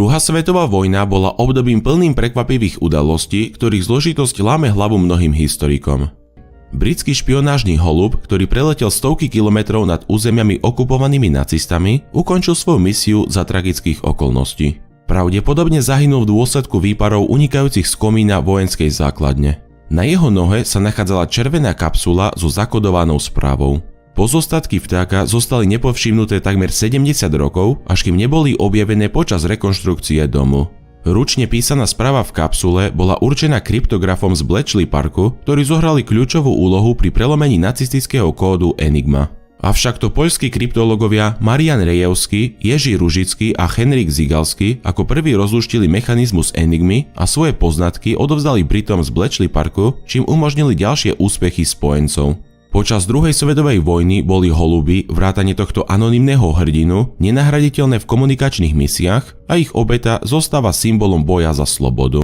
Druhá svetová vojna bola obdobím plným prekvapivých udalostí, ktorých zložitosť láme hlavu mnohým historikom. Britský špionážny holub, ktorý preletel stovky kilometrov nad územiami okupovanými nacistami, ukončil svoju misiu za tragických okolností. Pravdepodobne zahynul v dôsledku výparov unikajúcich z komína vojenskej základne. Na jeho nohe sa nachádzala červená kapsula so zakodovanou správou. Pozostatky vtáka zostali nepovšimnuté takmer 70 rokov, až kým neboli objavené počas rekonštrukcie domu. Ručne písaná správa v kapsule bola určená kryptografom z Bletchley Parku, ktorí zohrali kľúčovú úlohu pri prelomení nacistického kódu Enigma. Avšak to poľskí kryptológovia Marian Rejewski, Jerzy Ružický a Henryk Zygalski ako prví rozluštili mechanizmus Enigmy a svoje poznatky odovzdali Britom z Bletchley Parku, čím umožnili ďalšie úspechy spojencov. Počas druhej svetovej vojny boli holuby, vrátane tohto anonymného hrdinu, nenahraditeľné v komunikačných misiách a ich obeta zostáva symbolom boja za slobodu.